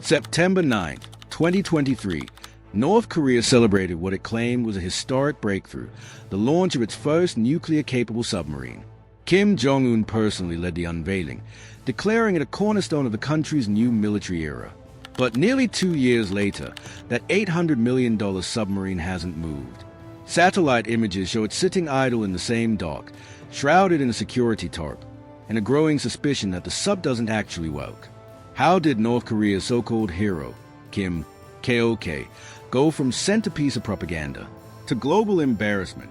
September 9, 2023, North Korea celebrated what it claimed was a historic breakthrough, the launch of its first nuclear-capable submarine. Kim Jong-un personally led the unveiling, declaring it a cornerstone of the country's new military era. But nearly 2 years later, that $800 million submarine hasn't moved. Satellite images show it sitting idle in the same dock, shrouded in a security tarp, and a growing suspicion that the sub doesn't actually work. How did North Korea's so-called hero, Kim KOK, go from centerpiece of propaganda to global embarrassment?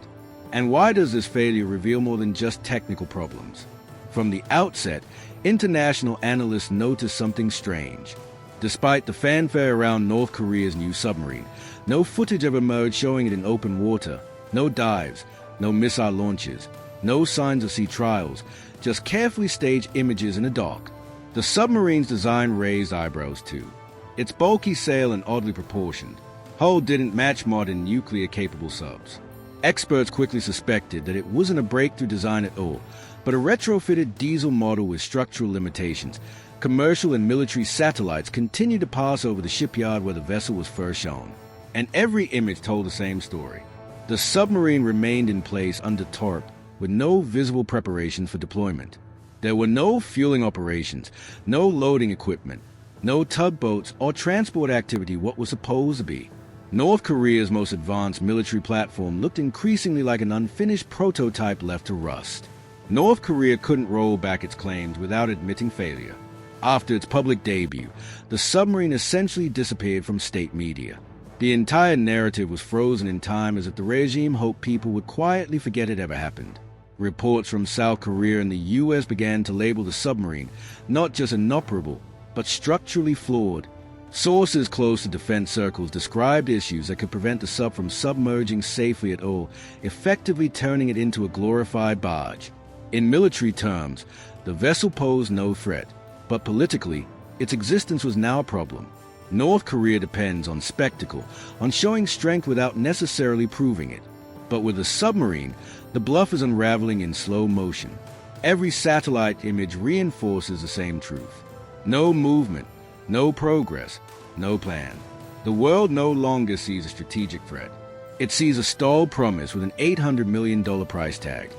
And why does this failure reveal more than just technical problems? From the outset, international analysts noticed something strange. Despite the fanfare around North Korea's new submarine, no footage ever emerged showing it in open water, no dives, no missile launches, no signs of sea trials, just carefully staged images in a dock. The submarine's design raised eyebrows too. Its bulky sail and oddly proportioned hull didn't match modern nuclear-capable subs. Experts quickly suspected that it wasn't a breakthrough design at all, but a retrofitted diesel model with structural limitations. Commercial and military satellites continued to pass over the shipyard where the vessel was first shown, and every image told the same story. The submarine remained in place under tarp, with no visible preparations for deployment. There were no fueling operations, no loading equipment, no tugboats or transport activity what was supposed to be. North Korea's most advanced military platform looked increasingly like an unfinished prototype left to rust. North Korea couldn't roll back its claims without admitting failure. After its public debut, the submarine essentially disappeared from state media. The entire narrative was frozen in time as if the regime hoped people would quietly forget it ever happened. Reports from South Korea and the U.S. began to label the submarine not just inoperable, but structurally flawed. Sources close to defense circles described issues that could prevent the sub from submerging safely at all, effectively turning it into a glorified barge. In military terms, the vessel posed no threat, but politically, its existence was now a problem. North Korea depends on spectacle, on showing strength without necessarily proving it. But with a submarine, the bluff is unraveling in slow motion. Every satellite image reinforces the same truth. No movement, no progress, no plan. The world no longer sees a strategic threat. It sees a stalled promise with an $800 million price tag.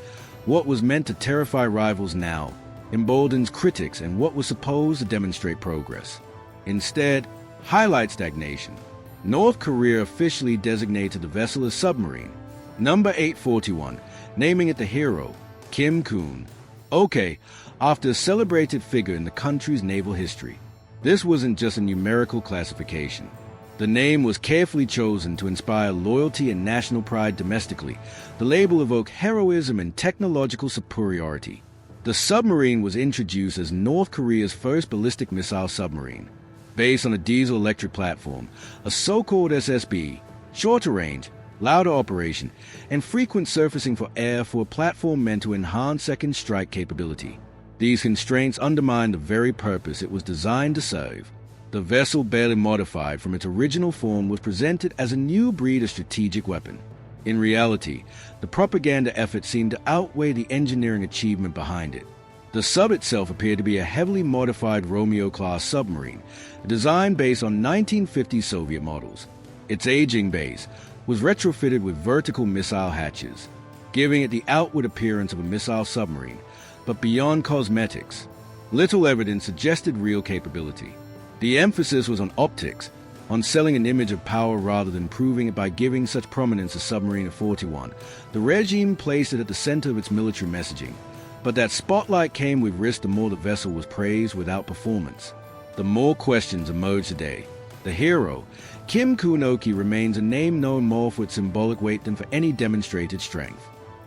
What was meant to terrify rivals now emboldens critics and what was supposed to demonstrate progress. Instead, highlight stagnation. North Korea officially designated the vessel as submarine. Number 841, naming it the hero, Kim KOK, after a celebrated figure in the country's naval history. This wasn't just a numerical classification. The name was carefully chosen to inspire loyalty and national pride domestically. The label evoked heroism and technological superiority. The submarine was introduced as North Korea's first ballistic missile submarine. Based on a diesel-electric platform, a so-called SSB, shorter range, louder operation, and frequent surfacing for air for a platform meant to enhance second strike capability. These constraints undermined the very purpose it was designed to serve. The vessel, barely modified from its original form, was presented as a new breed of strategic weapon. In reality, the propaganda effort seemed to outweigh the engineering achievement behind it. The sub itself appeared to be a heavily modified Romeo-class submarine, designed based on 1950s Soviet models. Its aging base was retrofitted with vertical missile hatches, giving it the outward appearance of a missile submarine, but beyond cosmetics, little evidence suggested real capability. The emphasis was on optics, on selling an image of power rather than proving it by giving such prominence to Submarine 41. The regime placed it at the center of its military messaging, but that spotlight came with risk the more the vessel was praised without performance. The more questions emerged today. The hero, Kim KOK, remains a name known more for its symbolic weight than for any demonstrated strength.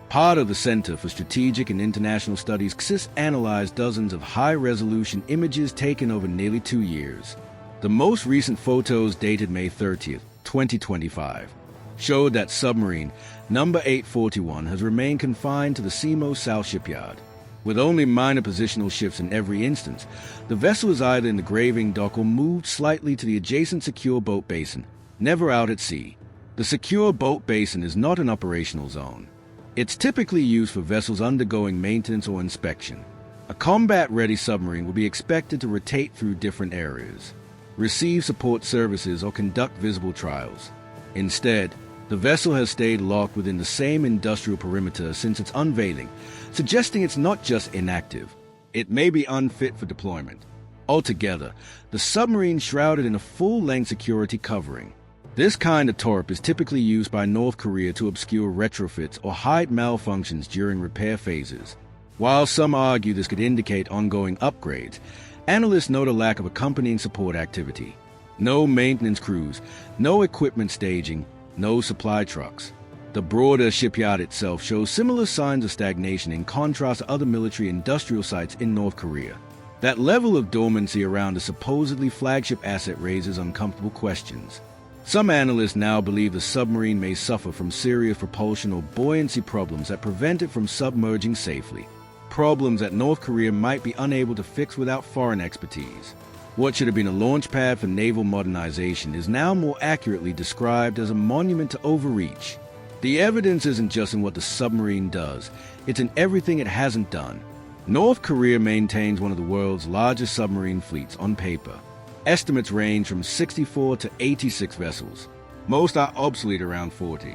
Part of the Center for Strategic and International Studies, CSIS analyzed dozens of high-resolution images taken over nearly 2 years. The most recent photos, dated May 30th, 2025, showed that submarine number 841 has remained confined to the Simo South shipyard. With only minor positional shifts in every instance, the vessel is either in the graving dock or moved slightly to the adjacent secure boat basin, never out at sea. The secure boat basin is not an operational zone. It's typically used for vessels undergoing maintenance or inspection. A combat-ready submarine will be expected to rotate through different areas. receive support services, or conduct visible trials. Instead, the vessel has stayed locked within the same industrial perimeter since its unveiling, suggesting it's not just inactive. It may be unfit for deployment. Altogether, the submarine shrouded in a full-length security covering. This kind of torp is typically used by North Korea to obscure retrofits or hide malfunctions during repair phases. While some argue this could indicate ongoing upgrades, analysts note a lack of accompanying support activity. No maintenance crews, no equipment staging, no supply trucks. The broader shipyard itself shows similar signs of stagnation in contrast to other military industrial sites in North Korea. That level of dormancy around a supposedly flagship asset raises uncomfortable questions. Some analysts now believe the submarine may suffer from serious propulsion or buoyancy problems that prevent it from submerging safely. Problems that North Korea might be unable to fix without foreign expertise. What should have been a launch pad for naval modernization is now more accurately described as a monument to overreach. The evidence isn't just in what the submarine does, it's in everything it hasn't done. North Korea maintains one of the world's largest submarine fleets on paper. Estimates range from 64 to 86 vessels. Most are obsolete, around 40.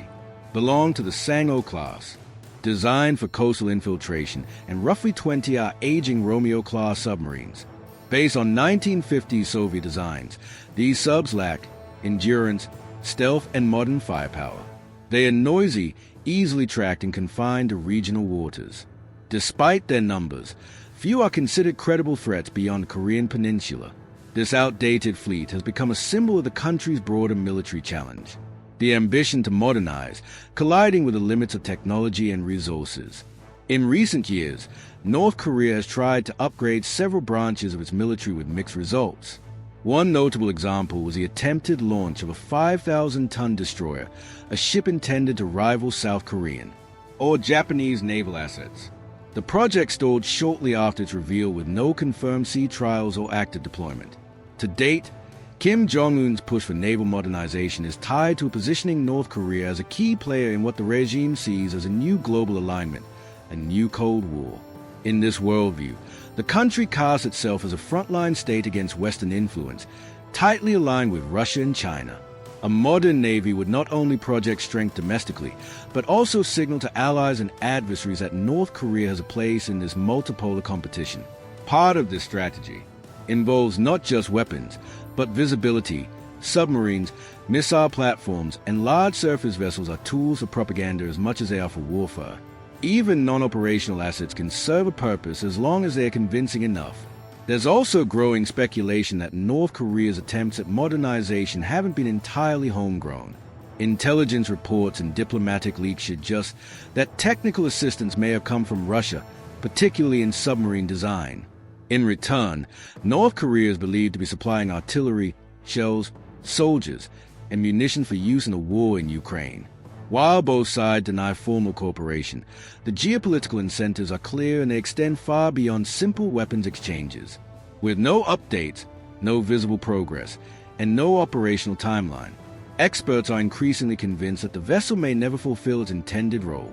Belong to the Sang-ho class, designed for coastal infiltration, and roughly 20 are aging Romeo-class submarines. Based on 1950s Soviet designs, these subs lack endurance, stealth, and modern firepower. They are noisy, easily tracked, and confined to regional waters. Despite their numbers, few are considered credible threats beyond the Korean peninsula. This outdated fleet has become a symbol of the country's broader military challenge. The ambition to modernize, colliding with the limits of technology and resources. In recent years, North Korea has tried to upgrade several branches of its military with mixed results. One notable example was the attempted launch of a 5,000-ton destroyer, a ship intended to rival South Korean or Japanese naval assets. The project stalled shortly after its reveal with no confirmed sea trials or active deployment. To date, Kim Jong-un's push for naval modernization is tied to positioning North Korea as a key player in what the regime sees as a new global alignment, a new Cold War. In this worldview, the country casts itself as a frontline state against Western influence, tightly aligned with Russia and China. A modern navy would not only project strength domestically, but also signal to allies and adversaries that North Korea has a place in this multipolar competition. Part of this strategy involves not just weapons, but visibility. Submarines, missile platforms, and large surface vessels are tools for propaganda as much as they are for warfare. Even non-operational assets can serve a purpose as long as they are convincing enough. There's also growing speculation that North Korea's attempts at modernization haven't been entirely homegrown. Intelligence reports and diplomatic leaks suggest that technical assistance may have come from Russia, particularly in submarine design. In return, North Korea is believed to be supplying artillery, shells, soldiers, and munitions for use in a war in Ukraine. While both sides deny formal cooperation, the geopolitical incentives are clear and they extend far beyond simple weapons exchanges. With no updates, no visible progress, and no operational timeline, experts are increasingly convinced that the vessel may never fulfill its intended role.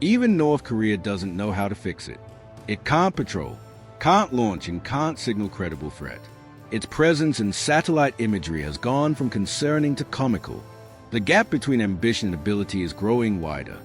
Even North Korea doesn't know how to fix it. It can't patrol, can't launch, and can't signal credible threat. Its presence in satellite imagery has gone from concerning to comical. The gap between ambition and ability is growing wider.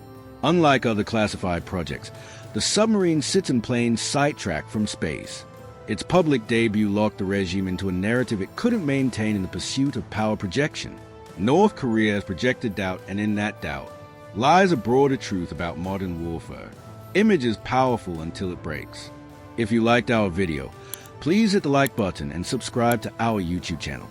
Unlike other classified projects, the submarine sits in plain sight track from space. Its public debut locked the regime into a narrative it couldn't maintain in the pursuit of power projection. North Korea has projected doubt, and in that doubt lies a broader truth about modern warfare. Image is powerful until it breaks. If you liked our video, please hit the like button and subscribe to our YouTube channel.